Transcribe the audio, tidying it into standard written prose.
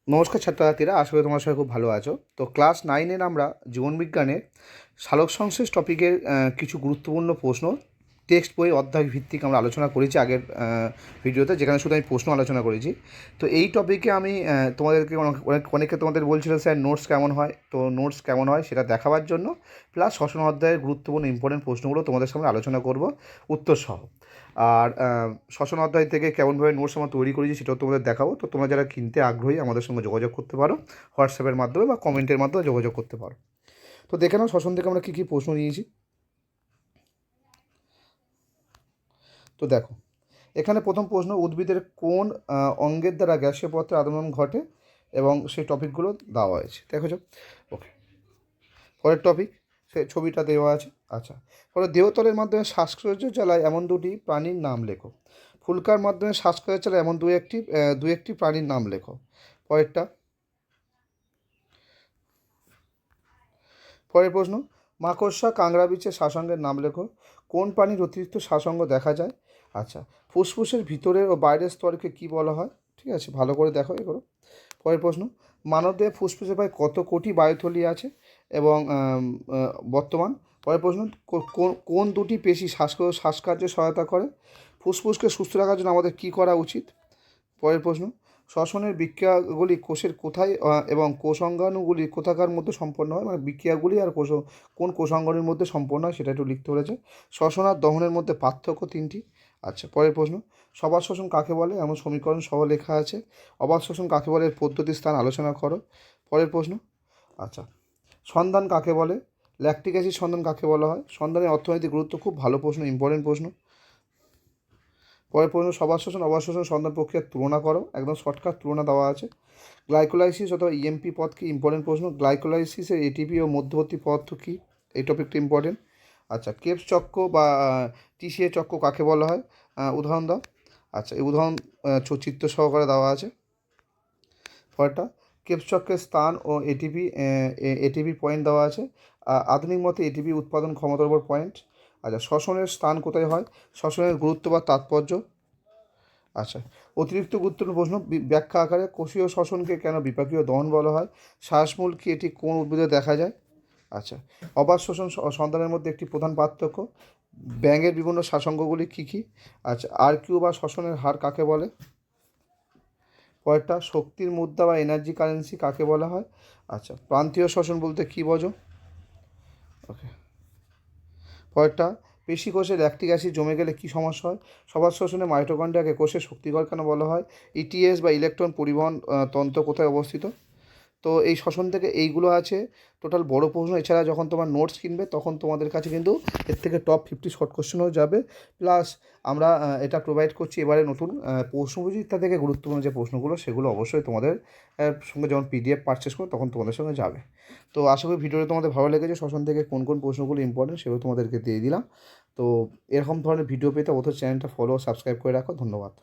নমস্কার ছাত্রছাত্রীরা, আশা করি তোমার সবাই খুব ভালো আছো। তো ক্লাস 9-এর আমরা জীবনবিজ্ঞানের সালোকসংশ্লেষ টপিকের কিছু গুরুত্বপূর্ণ প্রশ্ন টেক্সট বই অধ্যায় ভিত্তিক আমরা আলোচনা করেছি আগের ভিডিওতে, যেখানে শুধু আমি প্রশ্ন আলোচনা করেছি। তো এই টপিকে আমি তোমাদেরকে অনেকে তোমাদের বলছিল স্যার নোটস কেমন হয়, তো নোটস কেমন হয় সেটা দেখাবার জন্য প্লাস শ্বসন অধ্যায়ের গুরুত্বপূর্ণ ইম্পর্টেন্ট প্রশ্নগুলো তোমাদের সামনে আলোচনা করব উত্তর সহ। আর শ্বসন অধ্যায় থেকে কেমনভাবে নোটস আমরা তৈরি করেছি সেটাও তোমাদের দেখাবো। তো তোমরা যারা কিনতে আগ্রহী আমাদের সঙ্গে যোগাযোগ করতে পারো, হোয়াটসঅ্যাপের মাধ্যমে বা কমেন্টের মাধ্যমে যোগাযোগ করতে পারো। তো দেখে নাও শ্বসন থেকে আমরা কী কী প্রশ্ন নিয়েছি। তো দেখো, এখানে প্রথম প্রশ্ন, উদ্ভিদের কোন অঙ্গের দ্বারা গ্যাসীয় পদার্থের আন্দোলন ঘটে, এবং সেই টপিকগুলো দেওয়া হয়েছে, দেখেছো। ওকে, পরের টপিক, সে ছবিটা দেওয়া আছে। আচ্ছা, পরে দেহতলের মাধ্যমে শ্বাসকর্য চালায় এমন দুটি প্রাণীর নাম লেখো। ফুলকার মাধ্যমে শ্বাসকর্য চালায় এমন দু একটি প্রাণীর নাম লেখো। পরেরটা, পরের প্রশ্ন, মাকড়সা কাংড়া বিছে শ্বাসঙ্গের নাম লেখো। কোন প্রাণীর অতিরিক্ত শ্বাসঙ্গ দেখা যায়? আচ্ছা, ফুসফুসের ভিতরের ও বাইরের স্তরকে কি বলা হয়? ঠিক আছে, ভালো করে দেখো এগুলো। পরের প্রশ্ন, মানবদেহে ফুসফুসে প্রায় কত কোটি বায়ুথলি আছে এবং বর্তমান? পরের প্রশ্ন, কোন দুটি পেশি শ্বাসকার্যে সহায়তা করে? ফুসফুসকে সুস্থ রাখার জন্য আমাদের কী করা উচিত? পরের প্রশ্ন, শ্বসনের বিক্রিয়াগুলি কোষের কোথায় এবং কোষাঙ্গাণুগুলি কোথাকার মধ্যে সম্পন্ন হয়, মানে বিক্রিয়াগুলি আর কোন কোষাঙ্গাণুর মধ্যে সম্পন্ন হয় সেটা একটু লিখতে বলেছে। শ্বসন আর দহনের মধ্যে পার্থক্য তিনটি। আচ্ছা, পরের প্রশ্ন, সবাত শ্বসন কাকে বলে এমন সমীকরণ সহ লেখা আছে। অবাত শ্বসন কাকে বলে, পদ্ধতির স্থান আলোচনা করো। পরের প্রশ্ন, আচ্ছা, সন্ধান কাকে বলে? ল্যাকটিক অ্যাসিড সন্ধান কাকে বলা হয়? সন্ধানের অর্থনৈতিক গুরুত্ব, খুব ভালো প্রশ্ন, ইম্পর্টেন্ট প্রশ্ন। পরের প্রশ্ন, সবার শোষণ অবাত শোষণ সন্ধান প্রক্রিয়ার তুলনা করো, একদম শর্টকাট তুলনা দেওয়া আছে। গ্লাইকোলাইসিস অথবা ইএমপি পদ কি, ইম্পর্টেন্ট প্রশ্ন। গ্লাইকোলাইসিসের এটিপি ও মধ্যবর্তী পদার্থ কী, এই টপিকটা ইম্পর্টেন্ট। আচ্ছা, কেপস চক্র বা টিসিএ চক্র কাকে বলা হয়? উদাহরণ দাও। আচ্ছা, এই উদাহরণ চিত্র সহকারে দেওয়া আছে। পরেরটা, কেপস চক্রের স্থান ও এটিপি পয়েন্ট দেওয়া আছে। আধুনিক মতে এটিপি উৎপাদন ক্ষমতার উপর পয়েন্ট। আচ্ছা, শ্বসনের স্থান কোথায় হয়? শ্বসনের গুরুত্ব বা তাৎপর্য। আচ্ছা, অতিরিক্ত গুরুত্বপূর্ণ প্রশ্ন, ব্যাখ্যা আকারে, কোষীয় শ্বসনকে কেন বিপাকীয় দহন বলা হয়? শ্বাসমূল কি, এটি কোন উদ্ভিদে দেখা যায়? আচ্ছা, অবাত শোষণ সন্তানের মধ্যে একটি প্রধান পার্থক্য। ব্যাঙের বিভিন্ন শ্বাসঙ্গগুলি কী কী? আচ্ছা, আরকিউ বা শ্বসনের হার কাকে বলে? পরেরটা, শক্তির মুদ্রা বা এনার্জি কারেন্সি কাকে বলা হয়? আচ্ছা, প্রান্তীয় শ্বসন বলতে কী বোঝো? ওকে, পরেরটা, পেশি কোষে ল্যাকটিক অ্যাসিড জমে গেলে কী সমস্যা হয়? সবার শোষণে মাইটোকন্ড্রিয়াকে কোষের শক্তিঘর কেন বলা হয়? ইটিএস বা ইলেকট্রন পরিবহন তন্ত্র কোথায় অবস্থিত? তো এই শ্বসন থেকে এইগুলো আছে টোটাল বড় প্রশ্ন। এছাড়া যখন তোমার নোটস কিনবে তখন তোমাদের কাছে কিন্তু এর থেকে টপ 50 শর্ট কোশ্চেনও যাবে। প্লাস আমরা এটা প্রোভাইড করছি এবারে নতুন প্রশ্নবিচিত্রা থেকে গুরুত্বপূর্ণ যে প্রশ্নগুলো সেগুলো অবশ্যই তোমাদের সঙ্গে যখন পিডিএফ পারচেস করো তখন তোমাদের সঙ্গে যাবে। তো আশা করি ভিডিওটা তোমাদের ভালো লেগেছে। শ্বসন থেকে কোন কোন প্রশ্নগুলো ইম্পর্টেন্ট সেগুলো তোমাদেরকে দিয়ে দিলাম। তো এরকম ধরনের ভিডিও পেতে অবশ্যই চ্যানেলটা ফলো সাবস্ক্রাইব করে রাখো। ধন্যবাদ।